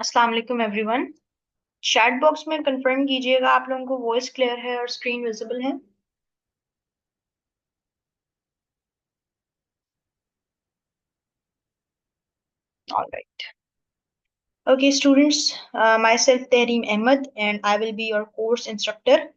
अस्सलाम वालेकुम everyone. Chat box में कंफर्म कीजिएगा आप लोगों को वॉइस क्लियर है और स्क्रीन विजिबल है। Alright. Okay students, myself Tahreem Ahmad and I will be your course instructor.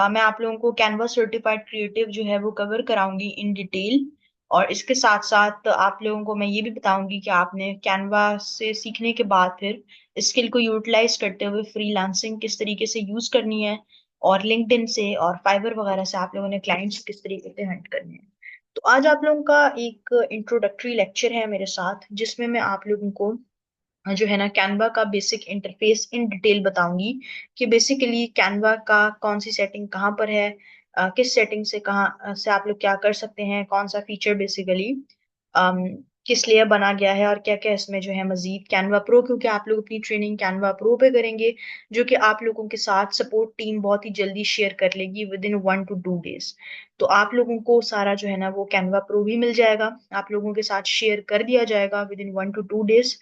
मैं आप लोगों को कैनवा सर्टिफाइड क्रिएटिव जो है वो कवर कराऊंगी इन डिटेल। और इसके साथ साथ आप लोगों को मैं ये भी बताऊंगी कि आपने कैनवा से सीखने के बाद फिर स्किल को यूटिलाइज करते हुए फ्रीलांसिंग किस तरीके से यूज करनी है, और लिंक्डइन से और फाइवर वगैरह से आप लोगों ने क्लाइंट्स किस तरीके से हंट करने हैं। तो आज आप लोगों का एक इंट्रोडक्टरी लेक्चर है मेरे साथ, जिसमें मैं आप लोगों को जो है ना कैनवा का बेसिक इंटरफेस इन डिटेल बताऊंगी कि बेसिकली कैनवा का कौन सी सेटिंग कहाँ पर है, किस सेटिंग से कहाँ से आप लोग क्या कर सकते हैं, कौन सा फीचर बेसिकली किस लिए बना गया है, और क्या क्या इसमें जो है मजीद कैनवा प्रो, क्योंकि आप लोग अपनी ट्रेनिंग कैनवा प्रो पे करेंगे, जो कि आप लोगों के साथ सपोर्ट टीम बहुत ही जल्दी शेयर कर लेगी विद इन 1 to 2 days। तो आप लोगों को सारा जो है ना वो कैनवा प्रो भी मिल जाएगा, आप लोगों के साथ शेयर कर दिया जाएगा विद इन 1 to 2 days।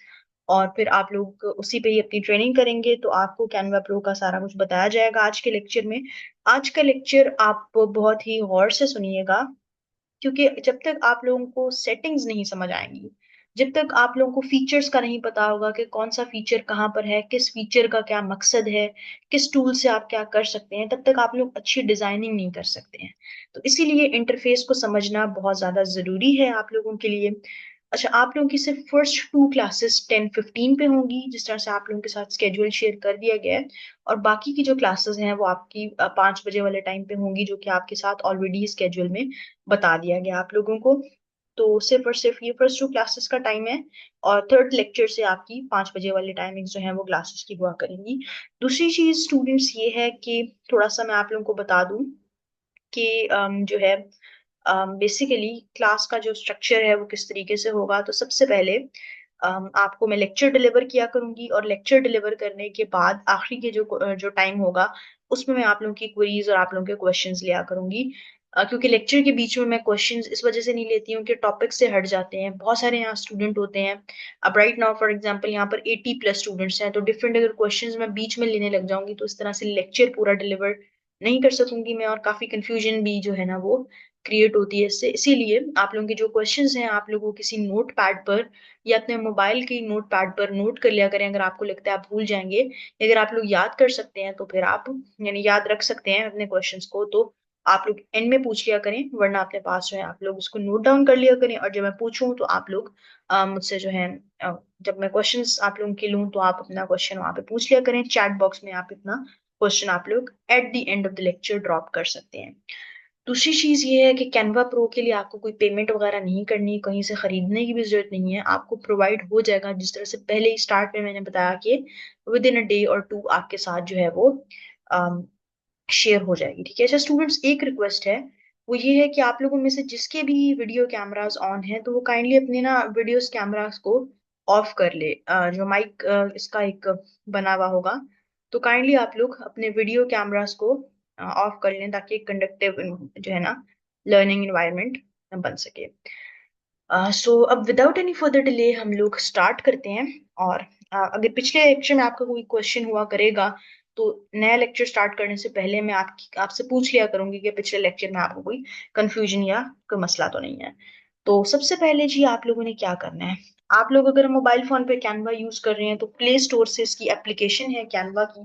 और फिर आप लोग उसी पे ही अपनी ट्रेनिंग करेंगे, तो आपको कैनवा प्रो का सारा कुछ बताया जाएगा आज के लेक्चर में। आज का लेक्चर आप बहुत ही गौर से सुनिएगा, क्योंकि जब तक आप लोगों को सेटिंग्स नहीं समझ आएंगी, जब तक आप लोगों को फीचर्स का नहीं पता होगा कि कौन सा फीचर कहाँ पर है, किस फीचर का क्या मकसद है, किस टूल से आप क्या कर सकते हैं, तब तक आप लोग अच्छी डिजाइनिंग नहीं कर सकते हैं। तो इसीलिए इंटरफेस को समझना बहुत ज्यादा जरूरी है आप लोगों के लिए। अच्छा, आप लोगों की सिर्फ फर्स्ट 2 क्लासेस 10-15 पे होंगी, जिस तरह से आप लोगों के साथ स्केड्यूल शेयर कर दिया गया है। और बाकी की जो क्लासेस हैं वो आपकी 5 बजे वाले टाइम पे होंगी, जो कि आपके साथ ऑलरेडी स्केड्यूल में बता दिया गया आप लोगों को। तो सिर्फ और सिर्फ ये फर्स्ट 2 क्लासेस का टाइम है, और थर्ड लेक्चर से आपकी 5 बजे वाली टाइमिंग जो है वो क्लासेस की हुआ करेंगी। दूसरी चीज स्टूडेंट्स ये है कि थोड़ा सा मैं आप लोगों को बता दूं कि जो है बेसिकली क्लास का जो स्ट्रक्चर है वो किस तरीके से होगा। तो सबसे पहले आपको मैं लेक्चर डिलीवर किया करूंगी, और लेक्चर डिलीवर करने के बाद आखिरी के जो टाइम होगा उसमें मैं आप लोगों की क्वेरीज और आप लोगों के क्वेश्चंस लिया करूंगी। क्योंकि लेक्चर के बीच में मैं क्वेश्चंस इस वजह से नहीं लेती हूँ कि टॉपिक से हट जाते हैं, बहुत सारे यहाँ स्टूडेंट होते हैं। अब राइट नाउ फॉर एग्जांपल यहाँ पर 80+ स्टूडेंट्स हैं, तो डिफरेंट अगर क्वेश्चंस मैं बीच में लेने लग जाऊंगी तो इस तरह से लेक्चर पूरा डिलीवर नहीं कर सकूंगी मैं, और काफी कंफ्यूजन भी जो है ना वो क्रिएट होती है इससे। इसीलिए आप लोगों के जो क्वेश्चंस हैं आप लोगों को किसी नोट पैड पर या अपने मोबाइल के नोट पैड पर नोट कर लिया करें, अगर आपको लगता है आप भूल जाएंगे। अगर आप लोग याद कर सकते हैं तो फिर आप यानी याद रख सकते हैं अपने क्वेश्चंस को, तो आप लोग एंड में पूछ लिया करें, वरना अपने पास जो है आप लोग उसको नोट डाउन कर लिया करें, और जब मैं पूछूं तो आप लोग मुझसे जो है जब मैं क्वेश्चंस आप लोगों के लूं तो आप अपना क्वेश्चन वहां पे पूछ लिया करें चैट बॉक्स में, आप इतना क्वेश्चन आप लोग at the end of the lecture drop कर सकते हैं। दूसरी चीज ये है कि कैनवा प्रो के लिए आपको कोई पेमेंट वगैरह नहीं करनी, कहीं से खरीदने की भी जरूरत नहीं है, आपको प्रोवाइड हो जाएगा जिस तरह से पहले ही स्टार्ट में मैंने बताया कि विद इन अ डे और 2 आपके साथ जो है वो शेयर हो जाएगी। ठीक है। अच्छा स्टूडेंट्स, एक रिक्वेस्ट है, वो ये है कि आप लोगों में से जिसके भी वीडियो कैमरास ऑन है तो वो काइंडली अपने ना वीडियोस कैमरास को ऑफ कर ले। जो माइक इसका एक बना हुआ होगा, तो काइंडली आप लोग अपने वीडियो कैमरास को ऑफ कर लें, ताकि एक कंडक्टिव जो है ना लर्निंग इन्वायरमेंट बन सके। सो अब विदाउट एनी फर्दर डिले हम लोग स्टार्ट करते हैं। और अगर पिछले लेक्चर में आपका कोई क्वेश्चन हुआ करेगा, तो नया लेक्चर स्टार्ट करने से पहले मैं आपसे पूछ लिया करूंगी कि पिछले लेक्चर में आपको कोई कंफ्यूजन या कोई मसला तो नहीं है। तो सबसे पहले जी आप लोगों ने क्या करना है, आप लोग अगर मोबाइल फोन पे कैनवा यूज कर रहे हैं तो प्ले स्टोर से इसकी एप्लीकेशन है कैनवा की,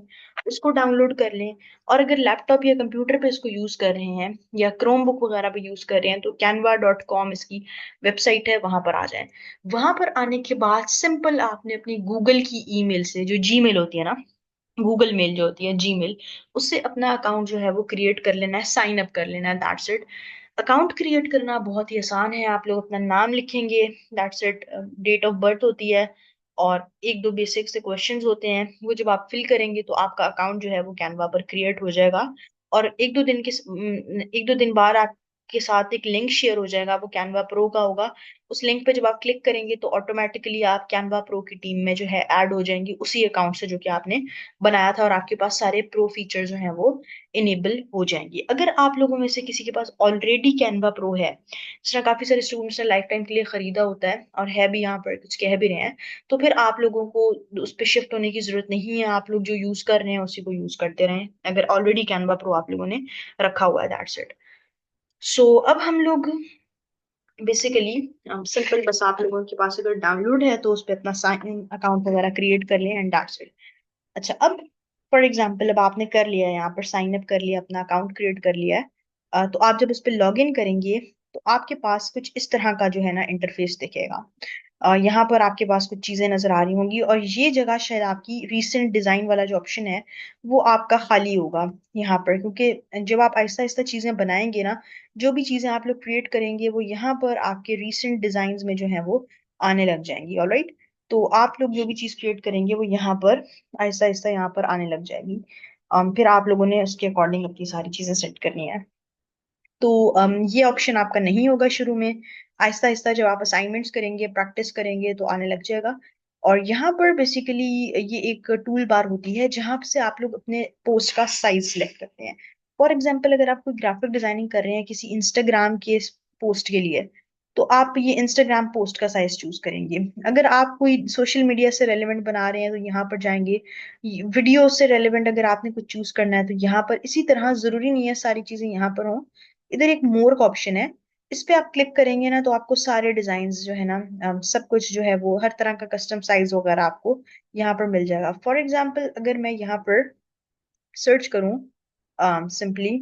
उसको डाउनलोड कर लें। और अगर लैपटॉप या कंप्यूटर पे इसको यूज कर रहे हैं या क्रोम बुक वगैरह पे यूज कर रहे हैं, तो canva.com इसकी वेबसाइट है, वहां पर आ जाएं। वहां पर आने के बाद सिंपल आपने अपनी गूगल की ईमेल से, जो जीमेल होती है ना, गूगल मेल जो होती है जीमेल, उससे अपना अकाउंट जो है वो क्रिएट कर लेना है, साइन अप कर लेना है, दैट्स इट। अकाउंट क्रिएट करना बहुत ही आसान है, आप लोग अपना नाम लिखेंगे, that's it. Date of birth होती है, और 1-2 बेसिक से क्वेश्चंस होते हैं, वो जब आप फिल करेंगे तो आपका अकाउंट जो है वो कैनवा पर क्रिएट हो जाएगा। और एक दो दिन बाद के साथ एक लिंक शेयर हो जाएगा, वो कैनवा प्रो का होगा। उस लिंक पे जब आप क्लिक करेंगे तो ऑटोमेटिकली आप कैनवा प्रो की टीम में जो है ऐड हो जाएंगे, उसी अकाउंट से जो कि आपने बनाया था, और आपके पास सारे प्रो फीचर जो है वो इनेबल हो जाएंगे। अगर आप लोगों में से किसी के पास ऑलरेडी कैनवा प्रो है, जिस तरह काफी सारे स्टूडेंट्स ने लाइफ टाइम के लिए खरीदा होता है और है भी, यहाँ पर कुछ कह भी रहे हैं, तो फिर आप लोगों को उस पर शिफ्ट होने की जरूरत नहीं है। आप लोग जो यूज कर रहे हैं उसी को यूज करते रहें, अगर ऑलरेडी कैनवा प्रो आप लोगों ने रखा हुआ है, दैट्स इट। सो अब हम लोग बेसिकली सिंपल, बस आप लोगों के पास अगर डाउनलोड है तो उस पर अपना साइन इन अकाउंट वगैरह क्रिएट कर लें एंड दैट्स इट। अच्छा, अब फॉर एग्जाम्पल अब आपने कर लिया है, यहाँ पर साइन अप कर लिया, अपना अकाउंट क्रिएट कर लिया है। तो आप जब उस पर लॉग इन करेंगे तो आपके पास कुछ इस तरह का जो है ना इंटरफेस दिखेगा। यहाँ पर आपके पास कुछ चीजें नजर आ रही होंगी, और ये जगह शायद आपकी रीसेंट डिजाइन वाला जो ऑप्शन है वो आपका खाली होगा यहाँ पर, क्योंकि जब आप आहिस्ता आहिस्ता चीजें बनाएंगे ना, जो भी चीजें आप लोग क्रिएट करेंगे वो यहाँ पर आपके रीसेंट डिजाइन में जो है वो आने लग जाएंगी। ऑलराइट, तो आप लोग जो भी चीज क्रिएट करेंगे वो यहाँ पर आहिस्ता आहिस्ता यहाँ पर आने लग जाएगी। फिर आप लोगों ने उसके अकॉर्डिंग अपनी सारी चीजें सेट करनी है। तो ये ऑप्शन आपका नहीं होगा शुरू में, आहिस्ता आहिस्ता जब आप असाइनमेंट्स करेंगे, प्रैक्टिस करेंगे तो आने लग जाएगा। और यहाँ पर बेसिकली ये एक टूल बार होती है जहाँ से आप लोग अपने पोस्ट का साइज सिलेक्ट करते हैं। फॉर एग्जाम्पल, अगर आप कोई ग्राफिक डिजाइनिंग कर रहे हैं किसी इंस्टाग्राम के पोस्ट के लिए, तो आप ये इंस्टाग्राम पोस्ट का साइज चूज करेंगे। अगर आप कोई सोशल मीडिया से रेलेवेंट बना रहे हैं तो यहाँ पर जाएंगे। वीडियो से रेलेवेंट अगर आपने कुछ चूज करना है तो यहाँ पर, इसी तरह जरूरी नहीं है सारी चीजें यहाँ पर हों। इधर एक मोर का ऑप्शन है, इस पे आप क्लिक करेंगे ना तो आपको सारे डिजाइन जो है ना, सब कुछ जो है वो हर तरह का कस्टम साइज वगैरह आपको यहाँ पर मिल जाएगा। फॉर एग्जाम्पल, अगर मैं यहाँ पर सर्च करूँ सिंपली,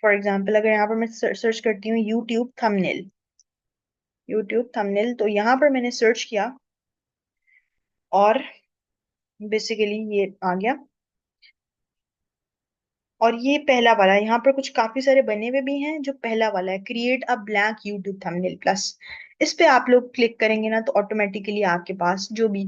फॉर एग्जाम्पल अगर यहाँ पर मैं सर्च करती हूँ यूट्यूब थंबनेल, यूट्यूब थंबनेल, तो यहाँ पर मैंने सर्च किया और बेसिकली ये आ गया। और ये पहला वाला है, यहाँ पर कुछ काफी सारे बने हुए भी हैं। जो पहला वाला है, create a blank YouTube thumbnail plus, इस पे आप लोग क्लिक करेंगे ना तो ऑटोमेटिकली आपके पास जो भी,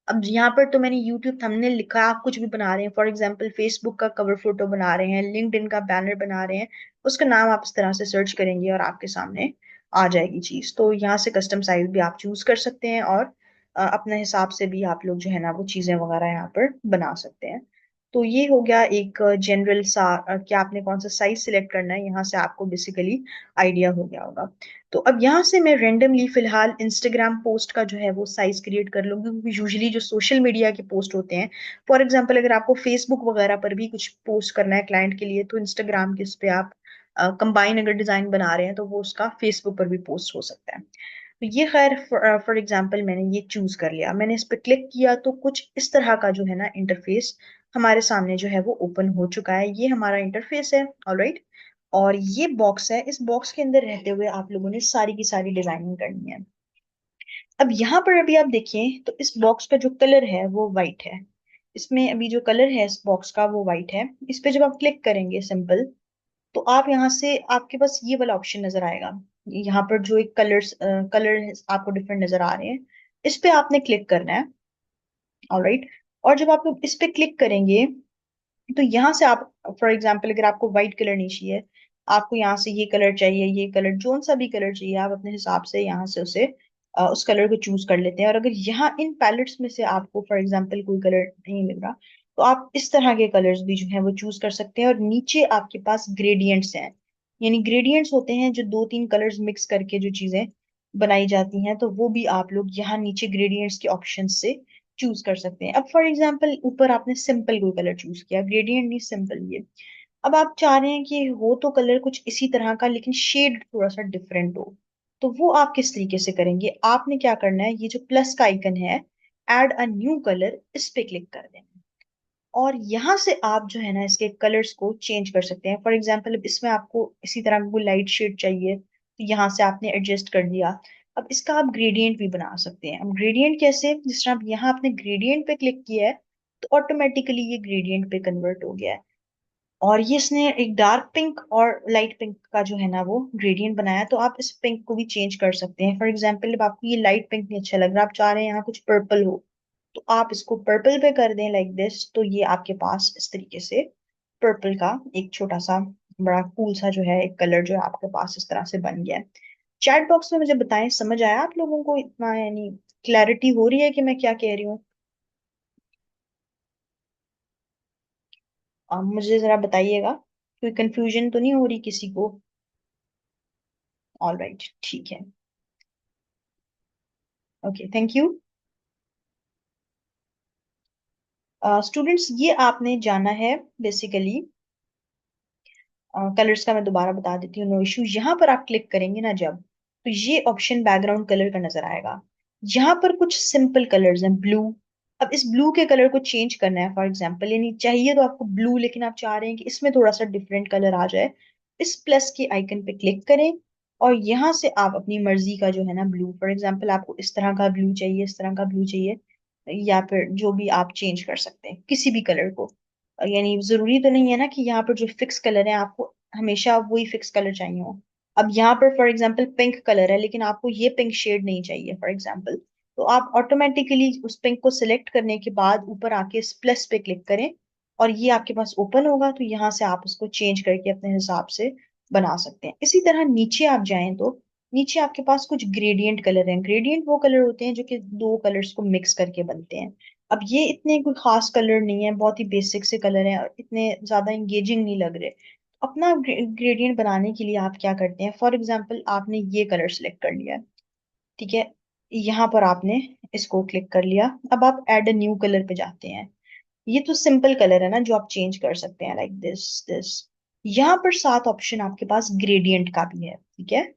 अब यहाँ पर तो मैंने यूट्यूब थंबनेल लिखा है, आप कुछ भी बना रहे हैं, फॉर एग्जांपल फेसबुक का कवर फोटो बना रहे हैं, लिंक्डइन का बैनर बना रहे हैं, उसका नाम आप इस तरह से सर्च करेंगे और आपके सामने आ जाएगी चीज। तो यहाँ से कस्टम साइज भी आप चूज कर सकते हैं, और अपने हिसाब से भी आप लोग जो है ना वो चीजें वगैरह यहाँ पर बना सकते हैं। तो ये हो गया एक जनरल सा कि आपने कौन सा साइज सिलेक्ट करना है, यहाँ से आपको बेसिकली आइडिया हो गया होगा। तो अब यहाँ से मैं रेंडमली फिलहाल इंस्टाग्राम पोस्ट का जो है वो साइज क्रिएट कर लूंगी, क्योंकि यूजुअली जो सोशल मीडिया के पोस्ट होते हैं, फॉर एग्जांपल अगर आपको फेसबुक वगैरह पर भी कुछ पोस्ट करना है क्लाइंट के लिए, तो इंस्टाग्राम के इस पे आप कंबाइन अगर डिजाइन बना रहे हैं तो वो उसका फेसबुक पर भी पोस्ट हो सकता है। तो ये खैर फॉर एग्जांपल मैंने ये चूज कर लिया, मैंने इस पे क्लिक किया तो कुछ इस तरह का जो है ना इंटरफेस हमारे सामने जो है वो ओपन हो चुका है। ये हमारा इंटरफेस है, ऑलराइट। और ये बॉक्स है, इस बॉक्स के अंदर रहते हुए आप लोगों ने सारी की सारी डिजाइनिंग करनी है। अब यहाँ पर अभी आप देखें तो इस बॉक्स का जो कलर है वो वाइट है, इसमें अभी जो कलर है इस बॉक्स का वो वाइट है। इस पे जब आप क्लिक करेंगे सिंपल, तो आप यहाँ से आपके पास ये वाला ऑप्शन नजर आएगा। यहाँ पर जो एक कलर आपको डिफरेंट नजर आ रहे हैं, इस पे आपने क्लिक करना है, ऑलराइट। और जब आप लोग इस पे क्लिक करेंगे तो यहाँ से आप, फॉर एग्जाम्पल अगर आपको व्हाइट कलर नहीं चाहिए, आपको यहाँ से ये कलर चाहिए, ये कलर जोन सा भी कलर चाहिए, आप अपने हिसाब से यहाँ से उसे उस कलर को चूज कर लेते हैं। और अगर यहाँ इन पैलेट्स में से आपको फॉर एग्जाम्पल कोई कलर नहीं मिल रहा, तो आप इस तरह के कलर्स भी जो है वो चूज कर सकते हैं। और नीचे आपके पास ग्रेडियंट्स हैं, यानी ग्रेडियंट्स होते हैं जो दो तीन कलर्स मिक्स करके जो चीजें बनाई जाती हैं, तो वो भी आप लोग यहाँ नीचे ग्रेडियंट्स के ऑप्शन से चूज कर सकते हैं। अब फॉर एग्जाम्पल ऊपर आपने सिंपल कोई कलर चूज किया, ग्रेडियंट नहीं सिंपल ये। अब आप चाह रहे हैं कि हो तो कलर कुछ इसी तरह का लेकिन शेड थोड़ा सा डिफरेंट हो, तो वो आप किस तरीके से करेंगे? आपने क्या करना है, ये जो प्लस का आइकन है, ऐड अ न्यू कलर, इस पे क्लिक कर देना है। और यहाँ से आप जो है ना इसके कलर्स को चेंज कर सकते हैं। फॉर एग्जाम्पल अब इसमें आपको इसी तरह का लाइट शेड चाहिए, तो यहाँ से आपने एडजस्ट कर दिया। अब इसका आप ग्रेडियंट भी बना सकते हैं। अब ग्रेडियंट कैसे, जिस तरह आप यहाँ आपने ग्रेडियंट पे क्लिक किया है तो ऑटोमेटिकली ये ग्रेडियंट पे कन्वर्ट हो गया है। और ये इसने एक डार्क पिंक और लाइट पिंक का जो है ना वो ग्रेडियंट बनाया, तो आप इस पिंक को भी चेंज कर सकते हैं। फॉर एग्जाम्पल अब आपको ये लाइट पिंक नहीं अच्छा लग रहा, आप चाह रहे हैं यहाँ कुछ पर्पल हो, तो आप इसको पर्पल पे कर दें लाइक दिस, तो ये आपके पास इस तरीके से पर्पल का एक छोटा सा बड़ा कूल सा जो है एक कलर जो है आपके पास इस तरह से बन गया है। चैट बॉक्स में मुझे बताएं, समझ आया आप लोगों को इतना, यानी क्लैरिटी हो रही है कि मैं क्या कह रही हूँ? मुझे जरा बताइएगा, कोई कंफ्यूजन तो नहीं हो रही किसी को? ऑल राइट, ठीक है। Okay, thank you. स्टूडेंट्स, ये आपने जाना है बेसिकली कलर्स का। मैं दोबारा बता देती हूँ, नो इशू। यहाँ पर आप क्लिक करेंगे ना जब, तो ये ऑप्शन बैकग्राउंड कलर का नजर आएगा। यहाँ पर कुछ सिंपल कलर्स हैं, ब्लू। अब इस ब्लू के कलर को चेंज करना है, फॉर एग्जाम्पल, यानी चाहिए तो आपको ब्लू, लेकिन आप चाह रहे हैं कि इसमें थोड़ा सा डिफरेंट कलर आ जाए। इस प्लस के आइकन पे क्लिक करें और यहाँ से आप अपनी मर्जी का जो है ना ब्लू, फॉर एग्जाम्पल आपको इस तरह का ब्लू चाहिए, इस तरह का ब्लू चाहिए, या फिर जो भी आप चेंज कर सकते हैं किसी भी कलर को। यानी जरूरी तो नहीं है ना कि यहाँ पर जो फिक्स कलर है आपको हमेशा वही फिक्स कलर चाहिए हो। अब यहाँ पर फॉर एग्जांपल पिंक कलर है, लेकिन आपको ये पिंक शेड नहीं चाहिए फॉर एग्जांपल, तो आप ऑटोमेटिकली उस पिंक को सिलेक्ट करने के बाद ऊपर आके इस प्लस पे क्लिक करें और ये आपके पास ओपन होगा, तो यहाँ से आप उसको चेंज करके अपने हिसाब से बना सकते हैं। इसी तरह नीचे आप जाएं तो नीचे आपके पास कुछ ग्रेडियंट कलर हैं। ग्रेडियंट वो कलर होते हैं जो कि दो कलर्स को मिक्स करके बनते हैं। अब ये इतने कोई खास कलर नहीं है, बहुत ही बेसिक से कलर हैं और इतने ज्यादा इंगेजिंग नहीं लग रहे। अपना ग्रेडियंट बनाने के लिए आप क्या करते हैं, फॉर एग्जाम्पल आपने ये कलर सेलेक्ट कर लिया है, ठीक है, यहाँ पर आपने इसको क्लिक कर लिया। अब आप ऐड अ न्यू कलर पे जाते हैं। ये तो सिंपल कलर है ना जो आप चेंज कर सकते हैं, लाइक दिस दिस। यहाँ पर सात ऑप्शन आपके पास ग्रेडियंट का भी है, ठीक है।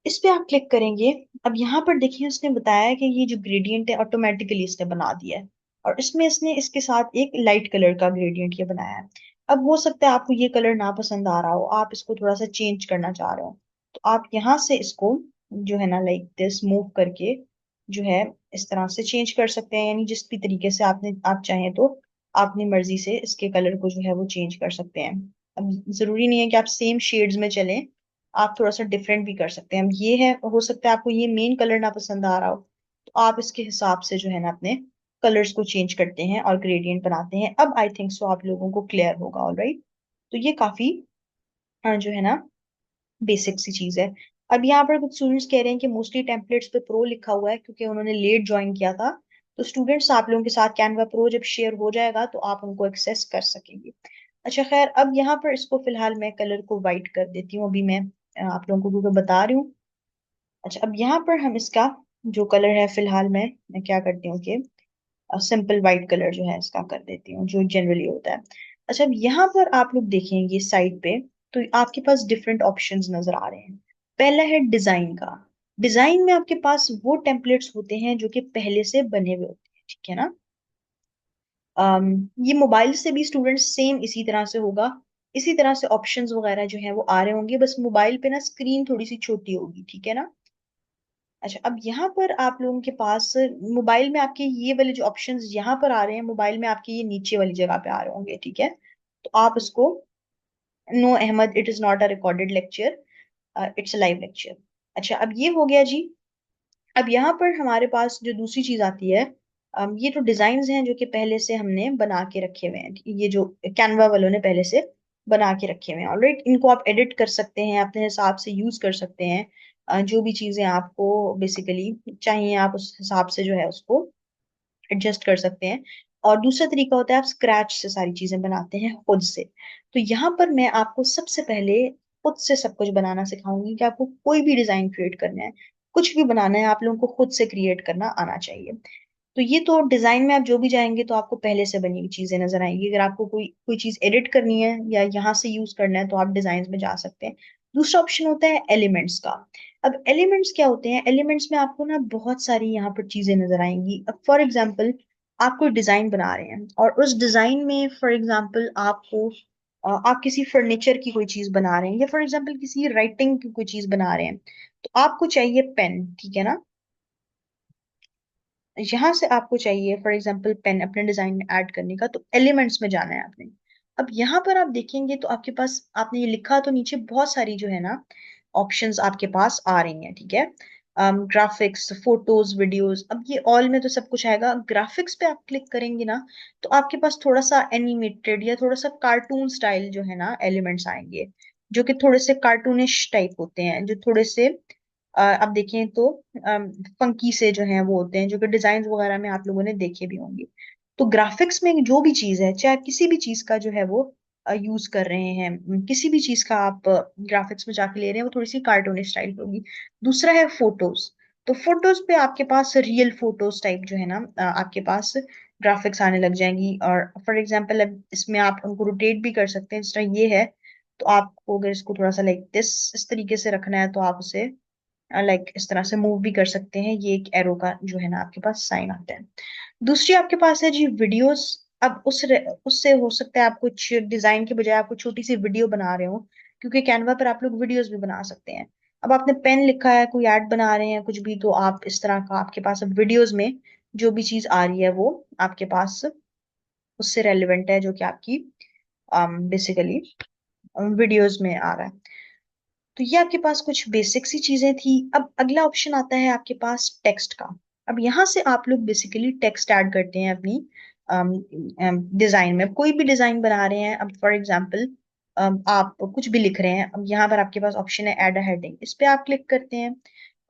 इस पे आप क्लिक करेंगे। अब यहाँ पर देखिए, उसने बताया कि ये जो ग्रेडियंट है ऑटोमेटिकली इसने बना दिया है, और इसमें इसने इसके साथ एक लाइट कलर का ग्रेडियंट ये बनाया है। अब हो सकता है आपको ये कलर ना पसंद आ रहा हो, आप इसको थोड़ा सा चेंज करना चाह रहे हो, तो आप यहाँ से इसको जो है ना लाइक दिस मूव करके जो है इस तरह से चेंज कर सकते हैं। यानी जिस भी तरीके से आप चाहें तो आप अपनी मर्जी से इसके कलर को जो है वो चेंज कर सकते हैं। अब जरूरी नहीं है कि आप सेम शेड्स में चलें, आप थोड़ा सा डिफरेंट भी कर सकते हैं। अब ये है, हो सकता है आपको ये मेन कलर ना पसंद आ रहा हो, तो आप इसके हिसाब से जो है ना अपने कलर्स को चेंज करते हैं और ग्रेडियंट बनाते हैं। अब आई थिंक सो आप लोगों को क्लियर होगा, ऑलराइट। तो ये काफी जो है ना बेसिक सी चीज है। अब यहाँ पर कुछ स्टूडेंट्स कह रहे हैं कि मोस्टली टेम्पलेट्स पे प्रो लिखा हुआ है क्योंकि उन्होंने लेट ज्वाइन किया था। तो स्टूडेंट्स, आप लोगों के साथ कैनवा प्रो जब शेयर हो जाएगा तो आप उनको एक्सेस कर सकेंगे। अच्छा खैर, अब यहाँ पर इसको फिलहाल मैं कलर को वाइट कर देती हूँ, अभी मैं आप लोगों को क्योंकि बता रही हूँ। अच्छा, अब यहाँ पर हम इसका जो कलर है फिलहाल मैं क्या करती हूँ कि सिंपल वाइट कलर जो है इसका कर देती हूँ, जो जनरली होता है। अच्छा, अब यहाँ पर आप लोग देखेंगे साइड पे, तो आपके पास डिफरेंट ऑप्शंस नजर आ रहे हैं। पहला है डिजाइन का। डिजाइन में आपके पास वो टेम्पलेट्स होते हैं जो कि पहले से बने हुए होते हैं, ठीक है ना। ये मोबाइल से भी स्टूडेंट्स सेम इसी तरह से होगा। इसी तरह से ऑप्शंस वगैरह जो है वो आ रहे होंगे, बस मोबाइल पे ना स्क्रीन थोड़ी सी छोटी होगी, ठीक है ना। अच्छा, अब यहाँ पर आप लोगों के पास मोबाइल में आपके ये वाले जो ऑप्शंस यहाँ पर आ रहे हैं, मोबाइल में आपके ये नीचे वाली जगह पे आ रहे होंगे, ठीक है। तो आप इसको, no Ahmad, it is not a recorded lecture, it's a live lecture. अच्छा, अब ये हो गया जी। अब यहाँ पर हमारे पास जो दूसरी चीज आती है, ये तो डिजाइन हैं जो कि पहले से हमने बना के रखे हुए हैं, ये जो कैनवा वालों ने पहले से बना के रखे हुए हैं, ऑलराइट। इनको आप एडिट कर सकते हैं, अपने हिसाब से यूज कर सकते हैं। जो भी चीजें आपको बेसिकली चाहिए आप उस हिसाब से जो है उसको एडजस्ट कर सकते हैं। और दूसरा तरीका होता है आप स्क्रैच से सारी चीजें बनाते हैं खुद से। तो यहाँ पर मैं आपको सबसे पहले खुद से सब कुछ बनाना सिखाऊंगी कि आपको कोई भी डिजाइन क्रिएट करना है, कुछ भी बनाना है, आप लोगों को खुद से क्रिएट करना आना चाहिए। तो ये तो डिजाइन में आप जो भी जाएंगे तो आपको पहले से बनी हुई चीजें नजर आएंगी। अगर आपको कोई कोई चीज एडिट करनी है या यहाँ से यूज करना है तो आप डिजाइन में जा सकते हैं। दूसरा ऑप्शन होता है एलिमेंट्स का। अब एलिमेंट्स क्या होते हैं, एलिमेंट्स में आपको ना बहुत सारी यहाँ पर चीजें नजर आएंगी। अब फॉर एग्जाम्पल, आप कोई डिजाइन बना रहे हैं और उस डिजाइन में फॉर एग्जाम्पल आपको आप किसी फर्नीचर की कोई चीज बना रहे हैं, या फॉर एग्जाम्पल किसी राइटिंग की कोई चीज बना रहे हैं, तो आपको चाहिए पेन, ठीक है ना। यहाँ से आपको चाहिए फॉर एग्जांपल पेन अपने डिजाइन में ऐड करने का, तो एलिमेंट्स में जाना है आपने। अब यहाँ पर आप देखेंगे तो आपके पास, आपने ये लिखा तो नीचे बहुत सारी जो है ना ऑप्शंस आपके पास आ रही हैं, ठीक है। Graphics, photos, videos. अब ये ऑल में तो सब कुछ आएगा। ग्राफिक्स पे आप क्लिक करेंगे ना, तो आपके पास थोड़ा सा एनिमेटेड या थोड़ा सा कार्टून स्टाइल जो है ना एलिमेंट्स आएंगे, जो कि थोड़े से कार्टूनिश टाइप होते हैं, जो थोड़े से आप देखें तो फंकी से जो है वो होते हैं, जो कि डिजाइन वगैरह में आप लोगों ने देखे भी होंगे। तो ग्राफिक्स में जो भी चीज है, चाहे आप किसी भी चीज का जो है वो यूज कर रहे हैं, किसी भी चीज का आप ग्राफिक्स में जाके ले रहे हैं, वो थोड़ी सी कार्टूनिश स्टाइल होगी। दूसरा है फोटोज। तो फोटोज पे आपके पास रियल फोटोज टाइप जो है ना आपके पास ग्राफिक्स आने लग जाएंगी। और फॉर एग्जांपल अब इसमें आप उनको रोटेट भी कर सकते हैं, जिस तरह ये है। तो आपको अगर इसको थोड़ा सा लाइक दिस इस तरीके से रखना है, तो आप उसे लाइक इस तरह से मूव भी कर सकते हैं। ये एक एरो का जो है ना आपके पास साइन आता है। दूसरी आपके पास है जी वीडियोस। अब उससे हो सकता है आप कुछ डिजाइन के बजाय आप कुछ छोटी सी वीडियो बना रहे हो, क्योंकि कैनवा पर आप लोग वीडियोस भी बना सकते हैं। अब आपने पेन लिखा है, कोई ऐड बना रहे हैं कुछ भी, तो आप इस तरह का आपके पास अब वीडियोस में जो भी चीज आ रही है वो आपके पास उससे रेलिवेंट है, जो कि आपकी बेसिकली वीडियोस में आ रहा है। तो ये आपके पास कुछ बेसिक सी चीजें थी। अब अगला ऑप्शन आता है आपके पास टेक्स्ट का। अब यहाँ से आप लोग बेसिकली टेक्स्ट ऐड करते हैं अपनी डिजाइन में। कोई भी डिजाइन बना रहे हैं, अब फॉर एग्जांपल आप कुछ भी लिख रहे हैं, अब यहाँ पर आपके पास ऑप्शन है ऐड अ हेडिंग, इस पे आप क्लिक करते हैं।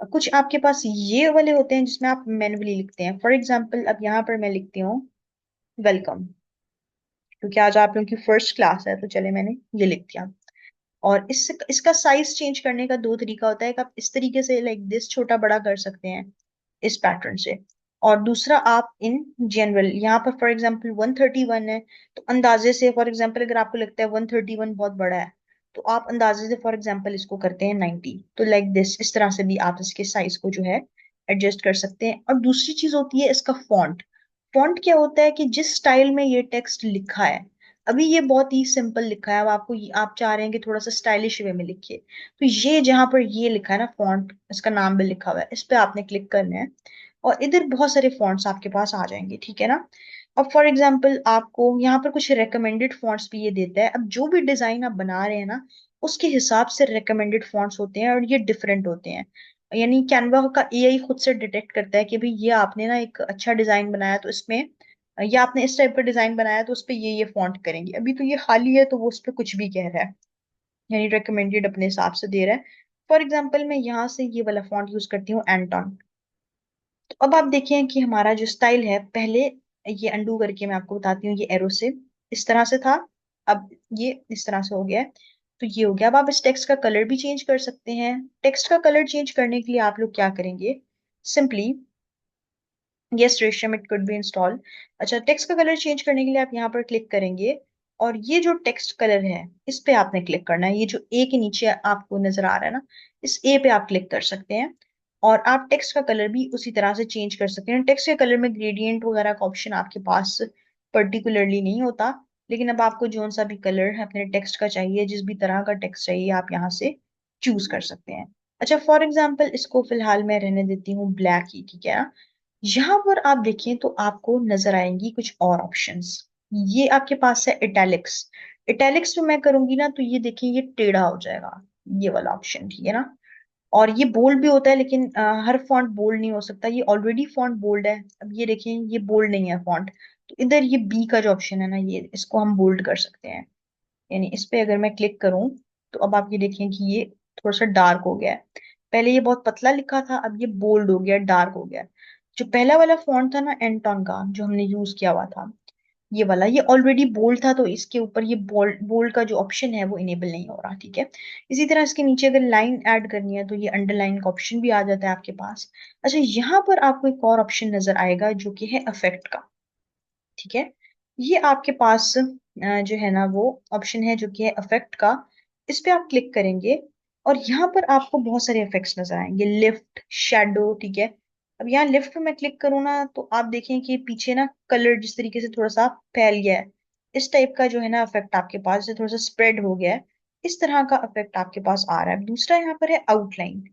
कुछ आपके पास ये वाले होते हैं जिसमें आप मैन्युअली लिखते हैं। फॉर एग्जांपल अब यहाँ पर मैं लिखती हूँ वेलकम, क्योंकि आज आप लोगों की फर्स्ट क्लास है, तो चले मैंने ये लिख दिया। और इसका साइज चेंज करने का दो तरीका होता है। कि आप इस तरीके से लाइक दिस छोटा बड़ा कर सकते हैं इस पैटर्न से, और दूसरा आप इन जनरल यहाँ पर फॉर एग्जांपल 131 है, तो अंदाजे से फॉर एग्जांपल अगर आपको लगता है 131 बहुत बड़ा है, तो आप अंदाजे से फॉर एग्जांपल इसको करते हैं 90। तो लाइक दिस इस तरह से भी आप इसके साइज को जो है एडजस्ट कर सकते हैं। और दूसरी चीज होती है इसका फॉन्ट। फॉन्ट क्या होता है कि जिस स्टाइल में ये टेक्स्ट लिखा है, अभी ये बहुत ही सिंपल लिखा है, अब आपको आप चाह रहे हैं कि थोड़ा सा स्टाइलिश वे में लिखिए, तो ये जहां पर ये लिखा है ना फॉन्ट, इसका नाम भी लिखा हुआ है, इस पे आपने क्लिक करना है। और इधर बहुत सारे फॉन्ट्स आपके पास आ जाएंगे, ठीक है ना। अब फॉर एग्जांपल आपको यहाँ पर कुछ रेकमेंडेड फॉन्ट्स भी ये देता है। अब जो भी डिजाइन आप बना रहे हैं ना, उसके हिसाब से रेकमेंडेड फॉन्ट्स होते हैं, और ये डिफरेंट होते हैं। यानी कैनवा का एआई खुद से डिटेक्ट करता है कि भाई ये आपने ना एक अच्छा डिजाइन बनाया, तो इसमें या आपने इस टाइप का डिजाइन बनाया तो उस पे ये फॉन्ट करेंगे। अभी तो ये खाली है, तो वो उस पे कुछ भी कह रहा है, यानी रिकमेंडेड अपने हिसाब से दे रहा है। फॉर एग्जाम्पल मैं यहाँ से ये वाला फॉन्ट यूज करती हूँ एंटॉन। तो अब आप देखें कि हमारा जो स्टाइल है, पहले ये अंडू करके मैं आपको बताती हूँ, ये एरो से इस तरह से था, अब ये इस तरह से हो गया है। तो ये हो गया। अब आप इस टेक्स्ट का कलर भी चेंज कर सकते हैं। टेक्स्ट का कलर चेंज करने के लिए आप लोग क्या करेंगे, सिंपली यस रेशम इट कुड बी इंस्टॉल। अच्छा, टेक्स्ट का कलर चेंज करने के लिए आप यहाँ पर क्लिक करेंगे, और ये जो टेक्स्ट कलर है इस पे आपने क्लिक करना है। ये जो ए के नीचे आपको नजर आ रहा है ना, इस ए पे आप क्लिक कर सकते हैं। और आप टेक्स्ट का कलर भी उसी तरह से चेंज कर सकते हैं। टेक्स्ट के कलर में ग्रेडियंट वगैरह का ऑप्शन आपके पास पर्टिकुलरली नहीं होता, लेकिन अब आपको जो सा भी कलर अपने टेक्स्ट का चाहिए, जिस भी तरह का टेक्स्ट चाहिए, आप यहाँ से चूज कर सकते हैं। अच्छा, फॉर एग्जाम्पल इसको फिलहाल मैं रहने देती हूँ ब्लैक ही, ठीक है। यहाँ पर आप देखें तो आपको नजर आएंगी कुछ और ऑप्शंस। ये आपके पास है इटैलिक्स। इटैलिक्स में मैं करूंगी ना, तो ये देखिए ये टेढ़ा हो जाएगा, ये वाला ऑप्शन, ठीक है ना। और ये बोल्ड भी होता है, लेकिन हर फॉन्ट बोल्ड नहीं हो सकता। ये ऑलरेडी फॉन्ट बोल्ड है, अब ये देखिए ये बोल्ड नहीं है फॉन्ट। तो इधर ये बी का जो ऑप्शन है ना, ये इसको हम बोल्ड कर सकते हैं। यानी इस पे अगर मैं क्लिक करूं, तो अब आप ये देखें कि ये थोड़ा सा डार्क हो गया है। पहले ये बहुत पतला लिखा था, अब ये बोल्ड हो गया, डार्क हो गया। जो पहला वाला फॉन्ट था ना एंटॉन का, जो हमने यूज किया हुआ था, ये वाला, ये ऑलरेडी बोल्ड था, तो इसके ऊपर ये बोल्ड बोल्ड का जो ऑप्शन है वो इनेबल नहीं हो रहा, ठीक है। इसी तरह इसके नीचे अगर लाइन ऐड करनी है, तो ये अंडरलाइन का ऑप्शन भी आ जाता है आपके पास। अच्छा, यहाँ पर आपको एक और ऑप्शन नजर आएगा, जो कि है इफेक्ट का, ठीक है। ये आपके पास जो है ना वो ऑप्शन है, जो कि है इफेक्ट का। इस पे आप क्लिक करेंगे, और यहाँ पर आपको बहुत सारे इफेक्ट्स नजर आएंगे, लिफ्ट, शेडो, ठीक है। अब यहाँ लिफ्ट पे मैं क्लिक करूँ ना, तो आप देखें कि पीछे ना कलर जिस तरीके से थोड़ा सा फैल गया है, इस टाइप का जो है ना इफेक्ट आपके पास, जैसे थोड़ा सा स्प्रेड हो गया है, इस तरह का इफेक्ट आपके पास आ रहा है। दूसरा यहाँ पर है आउटलाइन।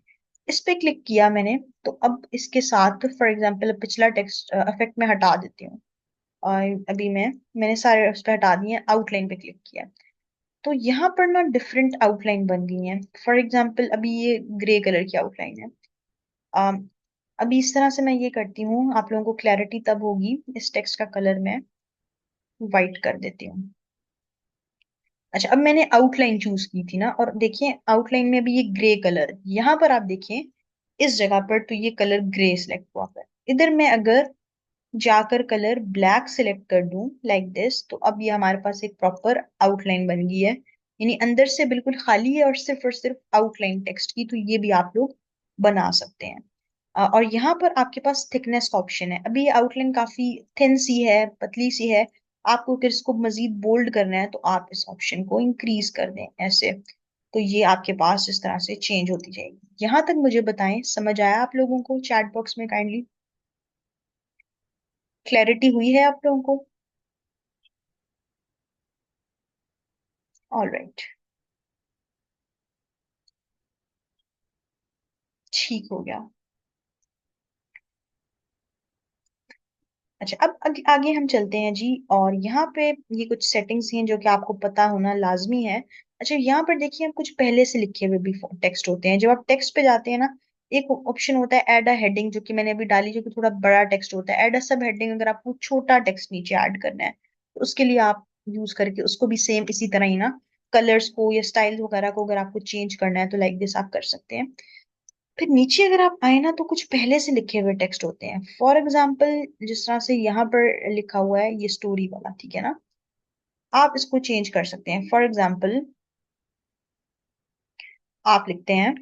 इस पे क्लिक किया मैंने, तो अब इसके साथ फॉर एग्जाम्पल पिछला टेक्स्ट इफेक्ट में हटा देती हूँ। और अभी मैंने सारे उस पे हटा दिए, आउटलाइन पे क्लिक किया। तो यहाँ पर ना डिफरेंट आउटलाइन बन गई हैं। फॉर एग्जांपल अभी ये ग्रे कलर की आउटलाइन है, अम, अभी इस तरह से मैं ये करती हूँ, आप लोगों को क्लैरिटी तब होगी। इस टेक्स्ट का कलर मैं वाइट कर देती हूँ। अच्छा, अब मैंने आउटलाइन चूज की थी ना, और देखिए आउटलाइन में भी ये ग्रे कलर, यहाँ पर आप देखें इस जगह पर तो ये कलर ग्रे सिलेक्ट हुआ है। इधर मैं अगर जाकर कलर ब्लैक सिलेक्ट कर दूं लाइक दिस, तो अब ये हमारे पास एक प्रॉपर आउटलाइन बन गई है। यानी अंदर से बिल्कुल खाली है और सिर्फ आउटलाइन टेक्स्ट की, तो ये भी आप लोग बना सकते हैं। और यहाँ पर आपके पास थिकनेस का ऑप्शन है। अभी ये आउटलाइन काफी थिन सी है, पतली सी है। आपको अगर इसको मजीद बोल्ड करना है तो आप इस ऑप्शन को इंक्रीज कर दें ऐसे, तो ये आपके पास इस तरह से चेंज होती जाएगी। यहाँ तक मुझे बताएं, समझ आया आप लोगों को? चैट बॉक्स में काइंडली क्लैरिटी हुई है आप लोगों को? ऑल राइट, ठीक हो गया। अच्छा, अब आगे हम चलते हैं जी, और यहाँ पे ये कुछ सेटिंग्स हैं जो कि आपको पता होना लाजमी है। अच्छा, यहाँ पर देखिए हम कुछ पहले से लिखे हुए भी टेक्स्ट होते हैं। जब आप टेक्स्ट पे जाते हैं ना, एक ऑप्शन होता है ऐड अ हेडिंग, जो कि मैंने अभी डाली, जो कि थोड़ा बड़ा टेक्स्ट होता है। ऐड अ सब हेडिंग, अगर आपको छोटा टेक्स्ट नीचे ऐड करना है तो उसके लिए आप यूज करके उसको भी सेम इसी तरह ही ना, कलर्स को या स्टाइल वगैरह को अगर आपको चेंज करना है तो लाइक दिस आप कर सकते हैं। फिर नीचे अगर आप आए ना, तो कुछ पहले से लिखे हुए टेक्स्ट होते हैं। फॉर एग्जाम्पल, जिस तरह से यहाँ पर लिखा हुआ है ये स्टोरी वाला, ठीक है ना, आप इसको चेंज कर सकते हैं। फॉर एग्जाम्पल आप लिखते हैं,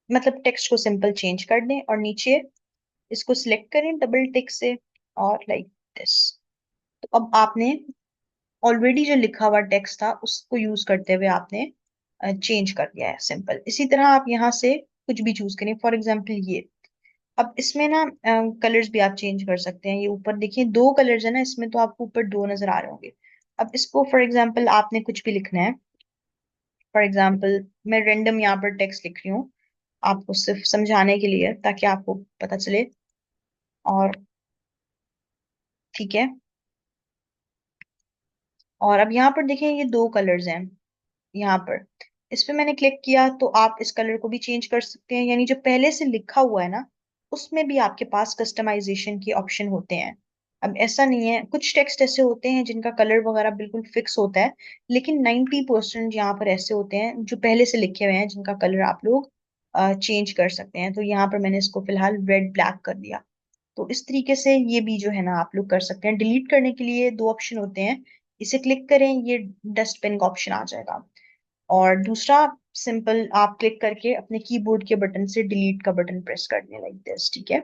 मतलब टेक्स्ट को सिंपल चेंज कर दें और नीचे इसको सिलेक्ट करें डबल टिक से, और लाइक दिस। तो अब आपने ऑलरेडी जो लिखा हुआ टेक्स्ट था उसको यूज करते हुए आपने चेंज कर दिया है सिंपल। इसी तरह आप यहाँ से कुछ भी चूज करें। फॉर एग्जाम्पल ये, अब इसमें ना कलर्स भी आप चेंज कर सकते हैं। ये ऊपर देखिए दो कलर्स है ना इसमें, तो आपको ऊपर दो नजर आ रहे होंगे। अब इसको फॉर एग्जांपल आपने कुछ भी लिखना है। फॉर एग्जांपल मैं रेंडम यहाँ पर टेक्स्ट लिख रही हूँ, आपको सिर्फ समझाने के लिए ताकि आपको पता चले। और ठीक है, और अब यहाँ पर देखिए ये दो कलर्स हैं यहाँ पर। इस पे मैंने क्लिक किया तो आप इस कलर को भी चेंज कर सकते हैं। यानी जो पहले से लिखा हुआ है ना, उसमें भी आपके पास कस्टमाइजेशन के ऑप्शन होते हैं। अब ऐसा नहीं है, कुछ टेक्स्ट ऐसे होते हैं जिनका कलर वगैरह बिल्कुल फिक्स होता है, लेकिन 90% यहाँ पर ऐसे होते हैं जो पहले से लिखे हुए हैं जिनका कलर आप लोग चेंज कर सकते हैं। तो यहाँ पर मैंने इसको फिलहाल रेड ब्लैक कर दिया। तो इस तरीके से ये भी जो है ना आप लोग कर सकते हैं। डिलीट करने के लिए दो ऑप्शन होते हैं, इसे क्लिक करें, ये डस्टबिन का ऑप्शन आ जाएगा। और दूसरा, सिंपल आप क्लिक करके अपने कीबोर्ड के बटन से डिलीट का बटन प्रेस कर दें लाइक दिस, ठीक है।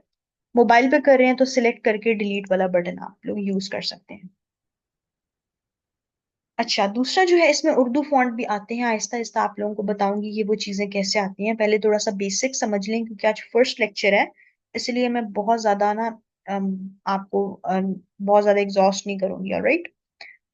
मोबाइल पे कर रहे हैं तो सिलेक्ट करके डिलीट वाला बटन आप लोग यूज कर सकते हैं। अच्छा, दूसरा जो है, इसमें उर्दू फॉन्ट भी आते हैं। आहिस्ता आहिस्ता आप लोगों को बताऊंगी ये वो चीजें कैसे आती हैं। पहले थोड़ा सा बेसिक समझ लें, क्योंकि आज फर्स्ट लेक्चर है, इसलिए मैं बहुत ज्यादा ना आपको बहुत ज्यादा एग्जॉस्ट नहीं करूंगी, ऑलराइट।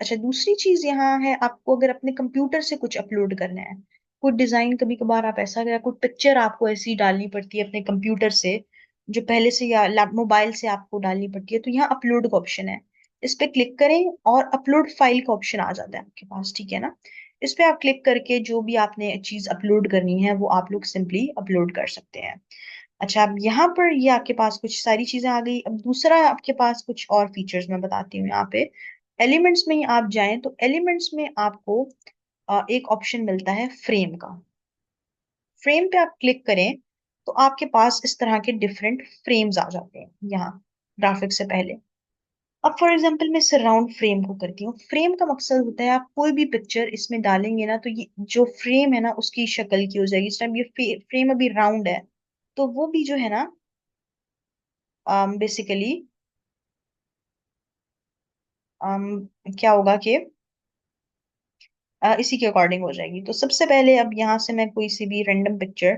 अच्छा, दूसरी चीज यहाँ है, आपको अगर अपने कंप्यूटर से कुछ अपलोड करना है, कोई डिजाइन, कभी कभार आप ऐसा, अगर कोई पिक्चर आपको ऐसी डालनी पड़ती है अपने कंप्यूटर से, जो पहले से या मोबाइल से आपको डालनी पड़ती है, तो यहाँ अपलोड का ऑप्शन है। इस पे क्लिक करें और अपलोड फाइल का ऑप्शन आ जाता है आपके पास, ठीक है ना। इस पे आप क्लिक करके जो भी आपने चीज अपलोड करनी है वो आप लोग सिंपली अपलोड कर सकते हैं। अच्छा, अब यहाँ पर ये आपके पास कुछ सारी चीजें आ गई। अब दूसरा आपके पास कुछ और फीचर्स मैं बताती हूँ। यहाँ पे एलिमेंट्स में ही आप जाएं तो एलिमेंट्स में आपको एक ऑप्शन मिलता है फ्रेम का। फ्रेम पे आप क्लिक करें तो आपके पास इस तरह के डिफरेंट फ्रेम्स आ जाते हैं यहाँ, ग्राफिक से पहले। अब फॉर एग्जांपल मैं सराउंड फ्रेम को करती हूँ। फ्रेम का मकसद होता है, आप कोई भी पिक्चर इसमें डालेंगे ना, तो ये जो फ्रेम है ना उसकी शक्ल की हो जाएगी। इस टाइम ये फ्रेम अभी राउंड है, तो वो भी जो है ना बेसिकली क्या होगा कि इसी के अकॉर्डिंग हो जाएगी। तो सबसे पहले अब यहाँ से मैं कोई सी भी रैंडम पिक्चर,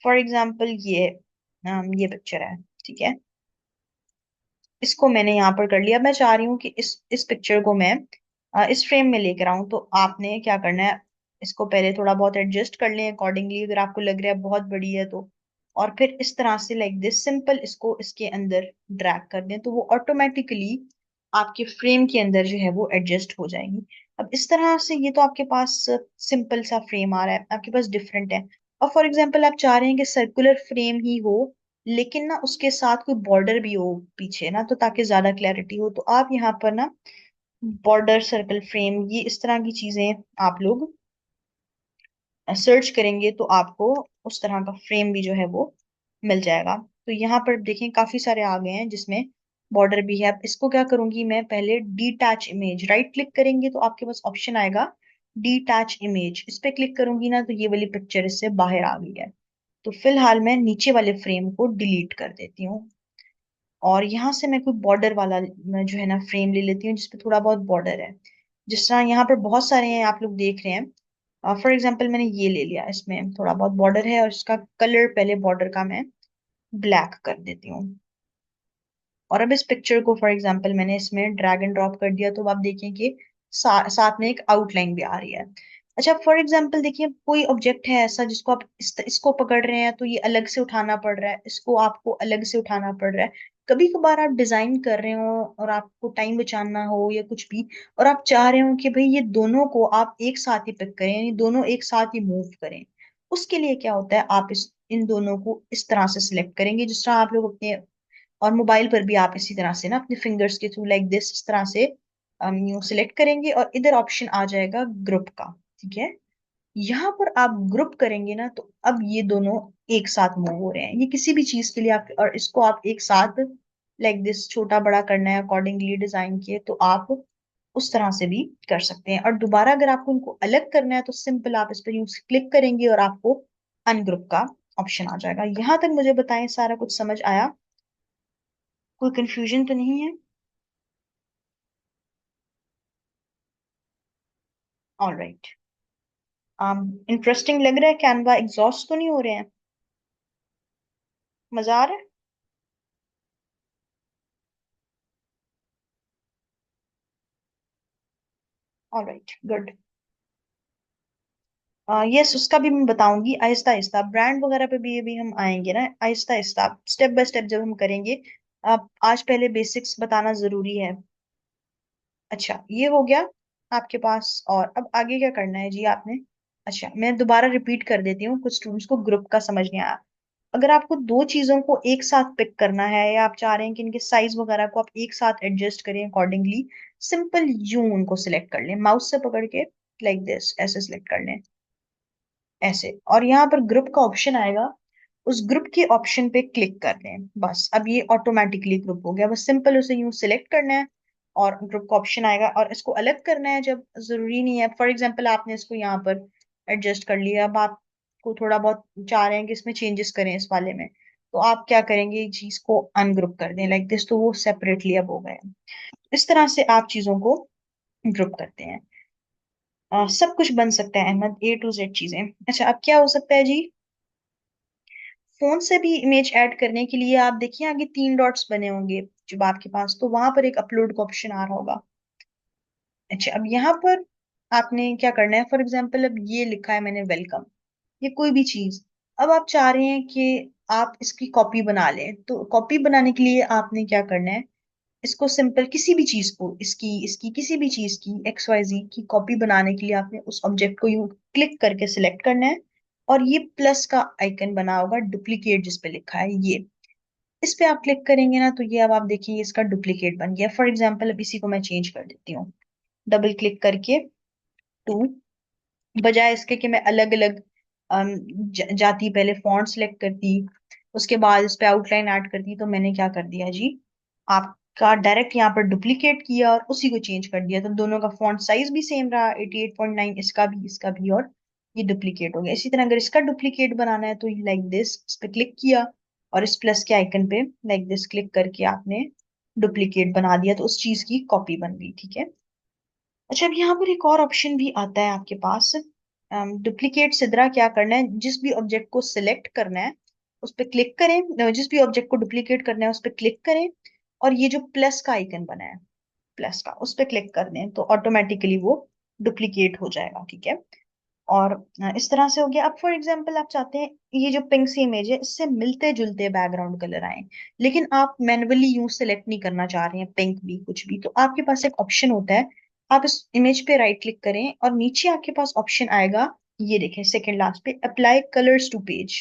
फॉर एग्जांपल ये पिक्चर है, ठीक है, इसको मैंने यहाँ पर कर लिया। मैं चाह रही हूँ कि इस पिक्चर को मैं इस फ्रेम में लेकर आऊं, तो आपने क्या करना है, इसको पहले थोड़ा बहुत एडजस्ट कर लें अकॉर्डिंगली, अगर आपको लग रहा है बहुत बड़ी है तो। और फिर इस तरह से लाइक दिस सिंपल इसको इसके अंदर ड्रैग कर दें, तो वो ऑटोमेटिकली आपके फ्रेम के अंदर जो है वो एडजस्ट हो जाएगी। अब इस तरह से ये तो आपके पास सिंपल सा फ्रेम आ रहा है, आपके पास डिफरेंट है। और फॉर एग्जांपल आप चाह रहे हैं कि सर्कुलर फ्रेम ही हो, लेकिन ना उसके साथ कोई बॉर्डर भी हो पीछे ना, तो ताकि ज्यादा क्लैरिटी हो, तो आप यहाँ पर ना बॉर्डर सर्कल फ्रेम ये इस तरह की चीजें आप लोग सर्च करेंगे तो आपको उस तरह का फ्रेम भी जो है वो मिल जाएगा। तो यहाँ पर देखें काफी सारे आ गए हैं जिसमें बॉर्डर भी है। अब इसको क्या करूंगी मैं, पहले डीटैच इमेज, राइट क्लिक करेंगे तो आपके पास ऑप्शन आएगा डीटैच इमेज, इस पे क्लिक करूंगी ना तो ये वाली पिक्चर इससे बाहर आ गई है। तो फिलहाल मैं नीचे वाले फ्रेम को डिलीट कर देती हूँ, और यहाँ से मैं कोई बॉर्डर वाला मैं जो है ना फ्रेम ले लेती हूँ जिसपे थोड़ा बहुत बॉर्डर है। जिस तरह यहाँ पर बहुत सारे हैं आप लोग देख रहे हैं, फॉर एग्जाम्पल मैंने ये ले लिया, इसमें थोड़ा बहुत बॉर्डर है और इसका कलर पहले बॉर्डर का मैं ब्लैक कर देती हूँ। और अब इस पिक्चर को फॉर एग्जांपल मैंने इसमें ड्रैग एंड ड्रॉप कर दिया, तो आप देखें कि साथ में एक आउटलाइन भी आ रही है। अच्छा फॉर एग्जांपल देखिए कोई ऑब्जेक्ट है ऐसा जिसको आप इसको पकड़ रहे हैं तो ये अलग से उठाना पड़ रहा है, इसको आपको अलग से उठाना पड़ रहा है। कभी कभार आप डिजाइन कर रहे हो और आपको टाइम बचाना हो या कुछ भी, और आप चाह रहे हो कि भाई ये दोनों को आप एक साथ ही पिक करें, यानी दोनों एक साथ ही मूव करें। उसके लिए क्या होता है, आप इस इन दोनों को इस तरह से सिलेक्ट करेंगे जिस तरह आप लोग अपने, और मोबाइल पर भी आप इसी तरह से ना अपने फिंगर्स के थ्रू लाइक दिस इस तरह से न्यू सिलेक्ट करेंगे, और इधर ऑप्शन आ जाएगा ग्रुप का। ठीक है, यहाँ पर आप ग्रुप करेंगे ना तो अब ये दोनों एक साथ मूव हो रहे हैं, ये किसी भी चीज के लिए आप, और इसको आप एक साथ लाइक दिस छोटा बड़ा करना है अकॉर्डिंगली डिजाइन किए तो आप उस तरह से भी कर सकते हैं। और दोबारा अगर आपको इनको अलग करना है तो सिंपल आप इस पर यूज क्लिक करेंगे और आपको अनग्रुप का ऑप्शन आ जाएगा। यहाँ तक मुझे बताएं सारा कुछ समझ आया, कोई कंफ्यूजन तो नहीं है? ऑल राइट, इंटरेस्टिंग लग रहा है, कैनवा एग्जॉस्ट तो नहीं हो रहे हैं? मजा आ रहा है? All right good. यस, उसका भी मैं बताऊंगी आहिस्ता आहिस्ता, ब्रांड वगैरह पे भी ये भी हम आएंगे ना Aahista Aahista, step by step जब हम करेंगे। आज पहले बेसिक्स बताना जरूरी है। अच्छा ये हो गया आपके पास, और अब आगे क्या करना है जी आपने? अच्छा मैं दोबारा रिपीट कर देती हूँ, कुछ स्टूडेंट्स को ग्रुप का समझ नहीं आया। अगर आपको दो चीजों को एक साथ पिक करना है, या आप चाह रहे हैं कि इनके साइज वगैरह को आप एक साथ एडजस्ट करें अकॉर्डिंगली, सिंपल यूं उनको सिलेक्ट कर लें माउस से पकड़ के, लाइक दिस ऐसे सिलेक्ट कर लें, ऐसे, और यहाँ पर ग्रुप का ऑप्शन आएगा, उस ग्रुप के ऑप्शन पे क्लिक कर दें, बस अब ये ऑटोमेटिकली ग्रुप हो गया। बस सिंपल उसे यूं सिलेक्ट करना है और ग्रुप का ऑप्शन आएगा, और इसको अलग करना है जब जरूरी नहीं है। फॉर एग्जांपल आपने इसको यहाँ पर एडजस्ट कर लिया, अब आपको थोड़ा बहुत चाह रहे हैं कि इसमें चेंजेस करें इस वाले में, तो आप क्या करेंगे, इस चीज को अनग्रुप कर दें लाइक दिस, तो वो सेपरेटली अब हो गए। इस तरह से आप चीजों को ग्रुप करते हैं। सब कुछ बन सकता है अहमद, ए टू जेड चीजें। अच्छा अब क्या हो सकता है जी, फोन से भी इमेज ऐड करने के लिए आप देखिए आगे तीन डॉट्स बने होंगे जब आपके पास, तो वहां पर एक अपलोड का ऑप्शन आ रहा होगा। अच्छा अब यहाँ पर आपने क्या करना है, फॉर एग्जाम्पल अब ये लिखा है मैंने वेलकम, ये कोई भी चीज, अब आप चाह रहे हैं कि आप इसकी कॉपी बना लें, तो कॉपी बनाने के लिए आपने क्या करना है, इसको सिंपल किसी भी चीज को, इसकी इसकी किसी भी चीज की एक्स वाई जी की कॉपी बनाने के लिए आपने उस ऑब्जेक्ट को यूं क्लिक करके सिलेक्ट करना है, और ये प्लस का आइकन बना होगा डुप्लीकेट जिस पे लिखा है ये, इस पे आप क्लिक करेंगे ना तो ये अब आप देखिए इसका डुप्लीकेट बन गया। फॉर एग्जाम्पल अब इसी को मैं चेंज कर देती हूँ, डबल क्लिक करके टू, बजाय इसके कि मैं अलग अलग जाती, पहले फॉन्ट सिलेक्ट करती उसके बाद इस पे आउटलाइन ऐड करती, तो मैंने क्या कर दिया जी, आपका डायरेक्ट यहाँ पर डुप्लीकेट किया और उसी को चेंज कर दिया, तो दोनों का फॉन्ट साइज भी सेम रहा 88.9, इसका भी, और ये डुप्लीकेट हो गया। इसी तरह अगर इसका डुप्लीकेट बनाना है तो लाइक दिस, इस पे क्लिक किया और इस प्लस के आइकन पे लाइक दिस क्लिक करके आपने डुप्लीकेट बना दिया, तो उस चीज की कॉपी बन गई। ठीक है, अच्छा अब यहाँ पर एक और ऑप्शन भी आता है आपके पास, डुप्लीकेट सिद्रा। क्या करना है, जिस भी ऑब्जेक्ट को सिलेक्ट करना है उस पर क्लिक करें, जिस भी ऑब्जेक्ट को डुप्लीकेट करना है उस पर क्लिक करें, और ये जो प्लस का आइकन बना है, प्लस का, उस पर क्लिक कर दें तो ऑटोमेटिकली वो डुप्लीकेट हो जाएगा। ठीक है, और इस तरह से हो गया। अब फॉर एग्जांपल आप चाहते हैं ये जो पिंक सी इमेज है इससे मिलते जुलते बैकग्राउंड कलर आए, लेकिन आप मैन्युअली यूं सेलेक्ट नहीं करना चाह रहे हैं पिंक भी कुछ भी, तो आपके पास एक ऑप्शन होता है, आप इस इमेज पे राइट क्लिक करें और नीचे आपके पास ऑप्शन आएगा, ये देखें सेकंड लास्ट पे, अप्लाई कलर्स टू पेज।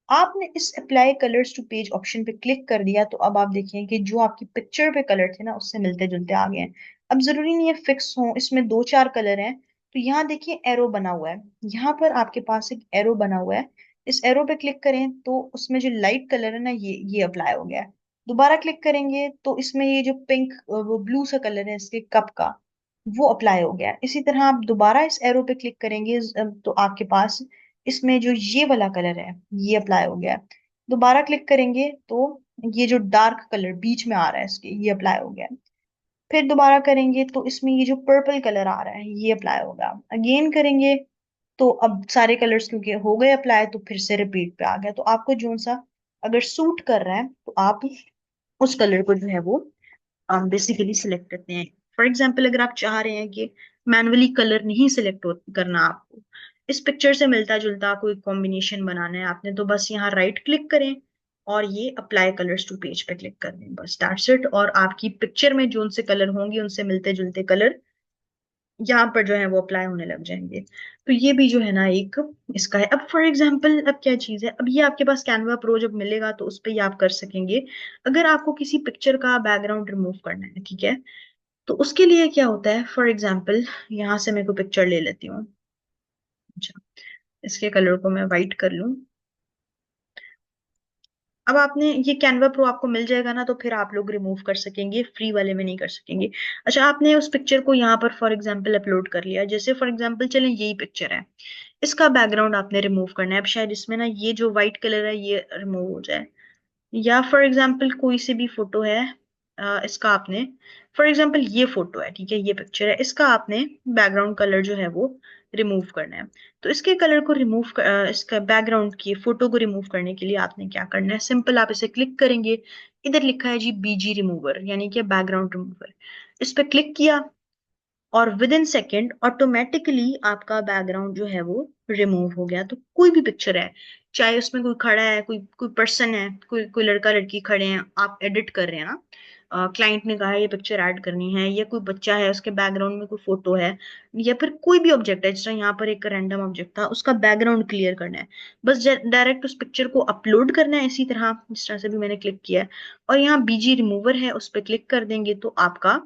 आपने इस apply colours to page option पे क्लिक कर दिया तो अब आप देखिए कि जो आपकी पिक्चर पे कलर थे ना उससे मिलते जुलते आ गए हैं। अब जरूरी नहीं है फिक्स हो, इसमें दो चार कलर हैं। तो यहाँ देखिए एरो बना हुआ है, यहाँ पर आपके पास एक एरो बना हुआ है। इस एरो पे क्लिक करें तो उसमें जो लाइट कलर है ना ये अप्लाई हो गया है। दोबारा क्लिक करेंगे तो इसमें ये जो पिंक वो ब्लू सा कलर है इसके कप का, वो अप्लाई हो गया है। इसी तरह आप दोबारा इस एरो पे क्लिक करेंगे तो आपके पास इसमें जो ये वाला कलर है ये अप्लाई हो गया है। दोबारा क्लिक करेंगे तो ये जो डार्क कलर बीच में आ रहा है इसके ये अप्लाई हो गया है। फिर दोबारा करेंगे तो इसमें ये जो पर्पल कलर आ रहा है ये अप्लाई होगा। अगेन करेंगे तो अब सारे कलर्स क्योंकि हो गए अप्लाई तो फिर से रिपीट पे आ गया। तो आपको जो सा अगर सूट कर रहा है तो आप उस कलर को जो है वो बेसिकली सिलेक्ट करते हैं। फॉर एग्जाम्पल अगर आप चाह रहे हैं कि मैनुअली कलर नहीं सिलेक्ट करना, आपको इस पिक्चर से मिलता जुलता कोई कॉम्बिनेशन बनाना है आपने, तो बस यहाँ राइट क्लिक करें और ये अप्लाई कलर्स टू पेज पे क्लिक कर दें, बस दैट्स इट। और आपकी पिक्चर में जो उनसे कलर होंगे उनसे मिलते जुलते कलर यहाँ पर जो है वो अप्लाई होने लग जाएंगे। तो ये भी जो है ना एक इसका है। अब फॉर एग्जाम्पल अब क्या चीज है, अब ये आपके पास कैनवा प्रो जब मिलेगा तो उस पर ये आप कर सकेंगे। अगर आपको किसी पिक्चर का बैकग्राउंड रिमूव करना है, ठीक है, तो उसके लिए क्या होता है, फॉर एग्जाम्पल यहाँ से मैं कोई पिक्चर ले लेती हूँ। अच्छा, इसके कलर को मैं वाइट कर लूँ। अब आपने ये कैनवा प्रो आपको मिल जाएगा ना, तो फिर आप लोग रिमूव कर सकेंगे, फ्री वाले में नहीं कर सकेंगे। अच्छा, आपने उस पिक्चर को यहाँ पर फॉर एग्जाम्पल अपलोड कर लिया, जैसे फॉर एग्जाम्पल चलें यही पिक्चर है, इसका बैकग्राउंड आपने रिमूव करना है। अब शायद इसमें ना ये जो व्हाइट कलर है ये रिमूव हो जाए, या फॉर एग्जाम्पल कोई सी भी फोटो है, इसका आपने फॉर एग्जाम्पल ये फोटो है, ठीक है, ये पिक्चर है, इसका आपने बैकग्राउंड कलर जो है वो रिमूव करना है। तो इसके कलर को इसका बैकग्राउंड की फोटो को रिमूव करने के लिए आपने क्या करना है, सिंपल आप इसे क्लिक करेंगे, इधर लिखा है जी बीजी रिमूवर यानी कि बैकग्राउंड रिमूवर। इस पे क्लिक किया और विद इन सेकेंड ऑटोमेटिकली आपका बैकग्राउंड जो है वो रिमूव हो गया। तो कोई भी पिक्चर है, चाहे उसमें कोई खड़ा है, कोई कोई पर्सन है, कोई कोई लड़का लड़की खड़े हैं, आप एडिट कर रहे हैं ना, क्लाइंट ने कहा है ये पिक्चर ऐड करनी है, या कोई बच्चा है उसके बैकग्राउंड में कोई फोटो है, या फिर कोई भी ऑब्जेक्ट है, जिस तरह यहाँ पर एक रैंडम ऑब्जेक्ट था उसका बैकग्राउंड क्लियर करना है, बस डायरेक्ट उस पिक्चर को अपलोड करना है, इसी तरह जिस तरह से भी मैंने क्लिक किया है। और यहाँ बीजी रिमूवर है उस पर क्लिक कर देंगे तो आपका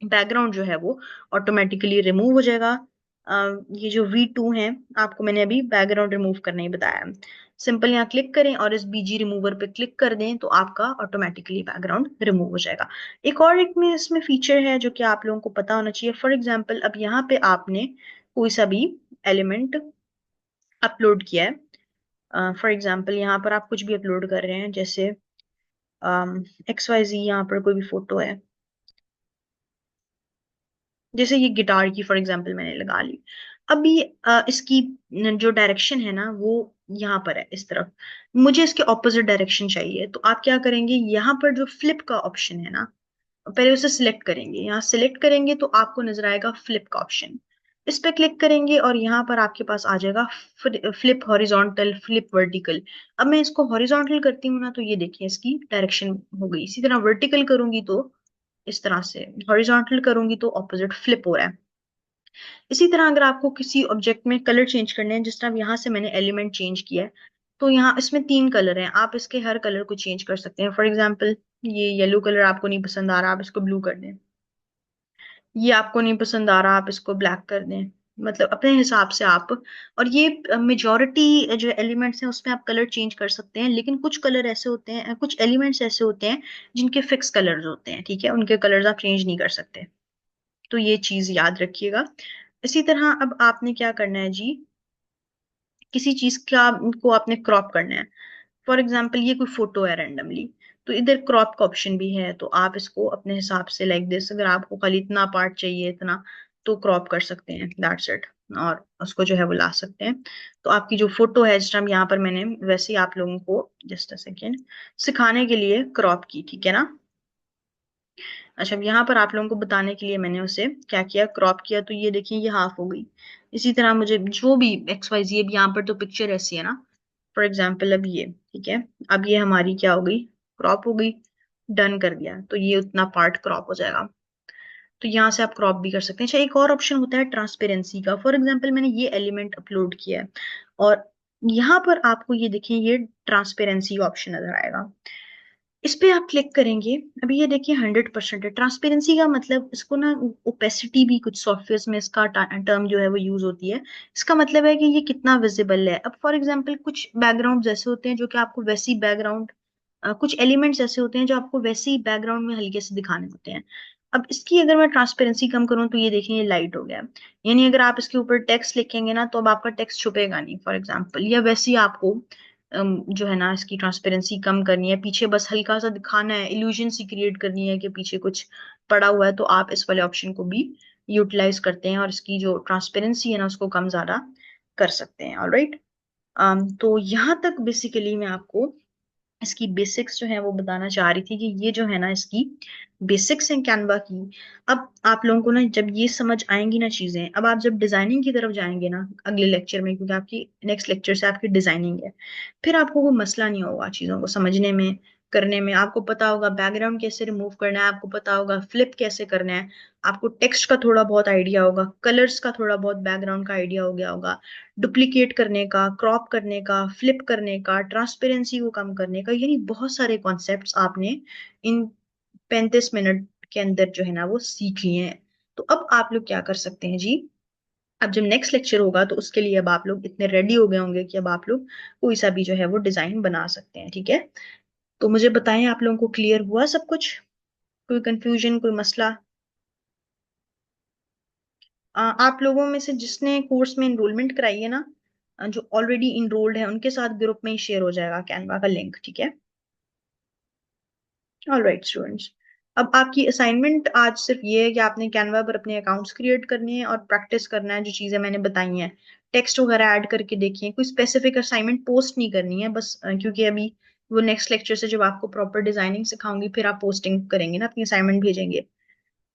बैकग्राउंड जो है वो ऑटोमेटिकली रिमूव हो जाएगा। ये जो V2 है, आपको मैंने अभी बैकग्राउंड रिमूव करना ही बताया। सिंपल यहाँ क्लिक करें और इस बीजी रिमूवर पे क्लिक कर दें तो आपका ऑटोमेटिकली बैकग्राउंड रिमूव हो जाएगा। एक और एक में इसमें फीचर है जो कि आप लोगों को पता होना चाहिए। फॉर एग्जाम्पल अब यहाँ पे आपने कोई सा भी एलिमेंट अपलोड किया है, फॉर एग्जाम्पल यहाँ पर आप कुछ भी अपलोड कर रहे हैं, जैसे XYZ यहाँ पर कोई भी फोटो है, जैसे ये गिटार की फॉर एग्जांपल मैंने लगा ली। अभी इसकी जो डायरेक्शन है ना वो यहाँ पर है इस तरफ, मुझे इसके ऑपोजिट डायरेक्शन चाहिए। तो आप क्या करेंगे, यहाँ पर जो फ्लिप का ऑप्शन है ना, पहले उसे सिलेक्ट करेंगे, यहाँ सिलेक्ट करेंगे तो आपको नजर आएगा फ्लिप का ऑप्शन, इस पे क्लिक करेंगे और यहाँ पर आपके पास आ जाएगा फ्लिप हॉरिजॉन्टल, फ्लिप वर्टिकल। अब मैं इसको हॉरिजॉन्टल करती हूँ ना तो ये देखिए इसकी डायरेक्शन हो गई, इसी तरह वर्टिकल करूंगी तो इस तरह से, हॉरिजॉन्टल करूंगी तो ऑपोजिट फ्लिप हो रहा है। इसी तरह अगर आपको किसी ऑब्जेक्ट में कलर चेंज करने हैं, जिस तरह यहाँ से मैंने एलिमेंट चेंज किया है, तो यहाँ इसमें तीन कलर हैं, आप इसके हर कलर को चेंज कर सकते हैं। फॉर एग्जाम्पल ये येलो कलर आपको नहीं पसंद आ रहा, आप इसको ब्लू कर दें। ये आपको नहीं पसंद आ रहा, आप इसको ब्लैक कर दें, मतलब अपने हिसाब से आप। और ये मेजॉरिटी जो एलिमेंट्स हैं उसमें आप कलर चेंज कर सकते हैं, लेकिन कुछ कलर ऐसे होते हैं, कुछ एलिमेंट्स ऐसे होते हैं जिनके फिक्स कलर्स होते हैं, ठीक है, उनके कलर्स आप चेंज नहीं कर सकते। तो ये चीज याद रखिएगा। इसी तरह अब आपने क्या करना है जी, किसी चीज का को आपने क्रॉप करना है। फॉर एग्जाम्पल ये कोई फोटो है रैंडमली, तो इधर क्रॉप का ऑप्शन भी है, तो आप इसको अपने हिसाब से लाइक दिस, अगर आपको खाली इतना पार्ट चाहिए इतना तो क्रॉप कर सकते हैं, दैट्स इट, और उसको जो है वो ला सकते हैं। तो आपकी जो फोटो है जिस टाइम यहाँ पर मैंने वैसे ही आप लोगों को जस्ट अ सेकेंड सिखाने के लिए क्रॉप की, ठीक है ना। अच्छा, अब यहाँ पर आप लोगों को बताने के लिए मैंने उसे क्या किया, क्रॉप किया, तो ये देखिए ये हाफ हो गई। इसी तरह मुझे जो भी XYZ, अब यहाँ पर तो पिक्चर ऐसी है ना, फॉर एग्जाम्पल अब ये, ठीक है, अब ये हमारी क्या हो गई, क्रॉप हो गई। डन कर दिया तो ये उतना पार्ट क्रॉप हो जाएगा। तो यहाँ से आप क्रॉप भी कर सकते हैं। अच्छा, एक और ऑप्शन होता है ट्रांसपेरेंसी का। फॉर एग्जाम्पल मैंने ये एलिमेंट अपलोड किया है और यहाँ पर आपको ये देखिए ये ट्रांसपेरेंसी ऑप्शन नजर आएगा। इस पे आप क्लिक करेंगे। अभी ये देखिए 100% है। ट्रांसपेरेंसी का मतलब इसको ना ओपेसिटी भी कुछ सॉफ्टवेयर में इसका टर्म जो है वो यूज होती है। इसका मतलब है कि ये कितना विजिबल है। अब फॉर एग्जांपल कुछ बैकग्राउंड ऐसे होते हैं जो कि आपको वैसी बैकग्राउंड, कुछ एलिमेंट्स ऐसे होते हैं जो आपको वैसे ही बैकग्राउंड में हल्के से दिखाने होते हैं। अब इसकी अगर मैं ट्रांसपेरेंसी कम करूं तो ये देखिए ये लाइट हो गया। यानी अगर आप इसके ऊपर टेक्स्ट लिखेंगे ना तो अब आपका टेक्स्ट छुपेगा नहीं फॉर एग्जाम्पल। या वैसे ही आपको जो है ना इसकी ट्रांसपेरेंसी कम करनी है, पीछे बस हल्का सा दिखाना है, इल्यूजन सी क्रिएट करनी है कि पीछे कुछ पड़ा हुआ है, तो आप इस वाले ऑप्शन को भी यूटिलाइज करते हैं और इसकी जो ट्रांसपेरेंसी है ना उसको कम ज्यादा कर सकते हैं। ऑलराइट। तो यहाँ तक बेसिकली मैं आपको इसकी बेसिक्स जो है वो बताना चाह रही थी कि ये जो है ना इसकी बेसिक्स हैं कैनवा की। अब आप लोगों को ना जब ये समझ आएंगी ना चीजें, अब आप जब डिजाइनिंग की तरफ जाएंगे ना अगले लेक्चर में, क्योंकि आपकी नेक्स्ट लेक्चर से आपकी डिजाइनिंग है, फिर आपको वो मसला नहीं होगा चीजों को समझने में, करने में। आपको पता होगा बैकग्राउंड कैसे रिमूव करना है, आपको पता होगा फ्लिप कैसे करना है, आपको टेक्स्ट का थोड़ा बहुत आइडिया होगा, कलर्स का थोड़ा बहुत बैकग्राउंड का आइडिया हो गया होगा, डुप्लीकेट करने का, क्रॉप करने का, फ्लिप करने का, ट्रांसपेरेंसी को कम करने का, यानी बहुत सारे कॉन्सेप्ट्स आपने इन 35 मिनट के अंदर जो है ना वो सीख लिए हैं। तो अब आप लोग क्या कर सकते हैं जी, अब जब नेक्स्ट लेक्चर होगा तो उसके लिए अब आप लोग इतने रेडी हो गए होंगे कि अब आप लोग कोई सा भी जो है वो डिजाइन बना सकते हैं। ठीक है, तो मुझे बताएं आप लोगों को क्लियर हुआ सब कुछ? कोई कंफ्यूजन, कोई मसला? आप लोगों में से जिसने कोर्स में इनरोलमेंट कराई है ना, जो ऑलरेडी इनरोल्ड है उनके साथ ग्रुप में ही शेयर हो जाएगा कैनवा का लिंक। ठीक है, ऑल राइट स्टूडेंट्स। अब आपकी असाइनमेंट आज सिर्फ ये है कि आपने कैनवा पर अपने अकाउंट्स क्रिएट करने हैं और प्रैक्टिस करना है जो चीजें मैंने बताई हैं। टेक्स्ट वगैरह ऐड करके देखिए, कोई स्पेसिफिक असाइनमेंट पोस्ट नहीं करनी है बस, क्योंकि अभी वो नेक्स्ट लेक्चर से जब आपको प्रॉपर डिजाइनिंग सिखाऊंगी फिर आप पोस्टिंग करेंगे ना, अपनी असाइनमेंट भेजेंगे।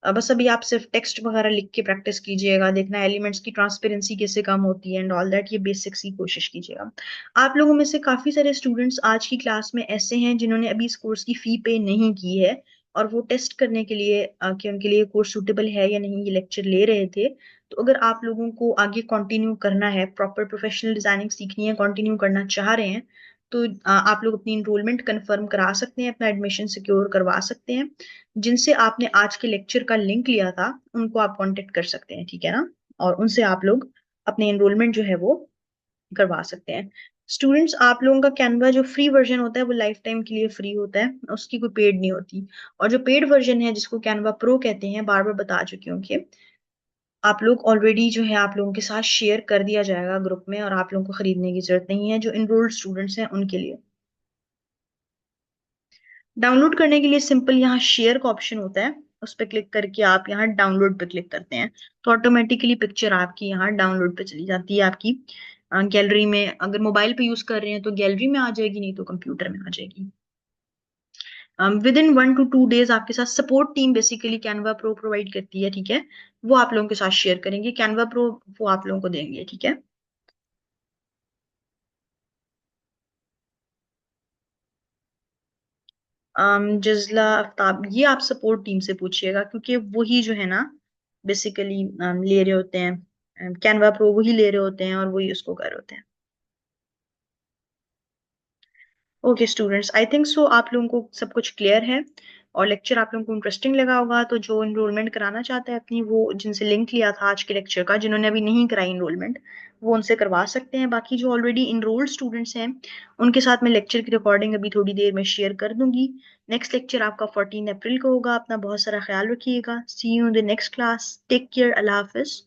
बस अभी आप सिर्फ टेक्स्ट वगैरह लिख के प्रैक्टिस कीजिएगा, देखना एलिमेंट्स की ट्रांसपेरेंसी कैसे कम होती है एंड ऑल दैट, ये बेसिक्स की कोशिश कीजिएगा। आप लोगों में से काफी सारे स्टूडेंट्स आज की क्लास में ऐसे हैं जिन्होंने अभी इस कोर्स की फी पे नहीं की है और वो टेस्ट करने के लिए कि उनके लिए कोर्स सूटेबल है या नहीं ये लेक्चर ले रहे थे। तो अगर आप लोगों को आगे कंटिन्यू करना है, प्रॉपर प्रोफेशनल डिजाइनिंग सीखनी है, कंटिन्यू करना चाह रहे हैं, तो आप लोग अपनी इनरोलमेंट कंफर्म करा सकते हैं, अपना एडमिशन सिक्योर करवा सकते हैं। जिनसे आपने आज के लेक्चर का लिंक लिया था उनको आप कांटेक्ट कर सकते हैं, ठीक है ना, और उनसे आप लोग अपने एनरोलमेंट जो है वो करवा सकते हैं। स्टूडेंट्स, आप लोगों का कैनवा जो फ्री वर्जन होता है वो लाइफ टाइम के लिए फ्री होता है, उसकी कोई पेड नहीं होती। और जो पेड वर्जन है जिसको कैनवा प्रो कहते हैं, बार बार बता चुकी हूँ कि आप लोग ऑलरेडी जो है आप लोगों के साथ शेयर कर दिया जाएगा ग्रुप में और आप लोगों को खरीदने की जरूरत नहीं है, जो इनरोल्ड स्टूडेंट्स हैं उनके लिए। डाउनलोड करने के लिए सिंपल यहाँ शेयर का ऑप्शन होता है, उस पर क्लिक करके आप यहाँ डाउनलोड पे क्लिक करते हैं तो ऑटोमेटिकली पिक्चर आपकी यहाँ डाउनलोड पे चली जाती है आपकी गैलरी में। अगर मोबाइल पे यूज कर रहे हैं तो गैलरी में आ जाएगी, नहीं तो कंप्यूटर में आ जाएगी। विद इन 1 to 2 डेज आपके साथ support team basically Canva pro provide करती है, ठीक है, वो आप लोगों के साथ शेयर करेंगे। कैनवा प्रो वो आप लोगों को देंगे, ठीक है। जजला आफ्ताब, ये आप सपोर्ट टीम से पूछिएगा क्योंकि वही जो है ना बेसिकली ले रहे होते हैं कैनवा प्रो, वही ले रहे होते हैं और वही उसको कर रहे होते हैं। Okay students, I think so आप लोगों को सब कुछ क्लियर है और लेक्चर आप लोगों को इंटरेस्टिंग लगा होगा। तो जो इनरोलमेंट कराना चाहते हैं अपनी, वो जिनसे लिंक लिया था आज के लेक्चर का, जिन्होंने अभी नहीं कराई इनरोलमेंट, वो उनसे करवा सकते हैं। बाकी जो ऑलरेडी इनरोल्ड स्टूडेंट्स हैं उनके साथ मैं लेक्चर की रिकॉर्डिंग अभी थोड़ी देर में शेयर कर दूंगी। नेक्स्ट लेक्चर आपका 14 अप्रैल को होगा। अपना बहुत सारा ख्याल रखिएगा। See you in the next class. Take care. अल्लाह हाफिज।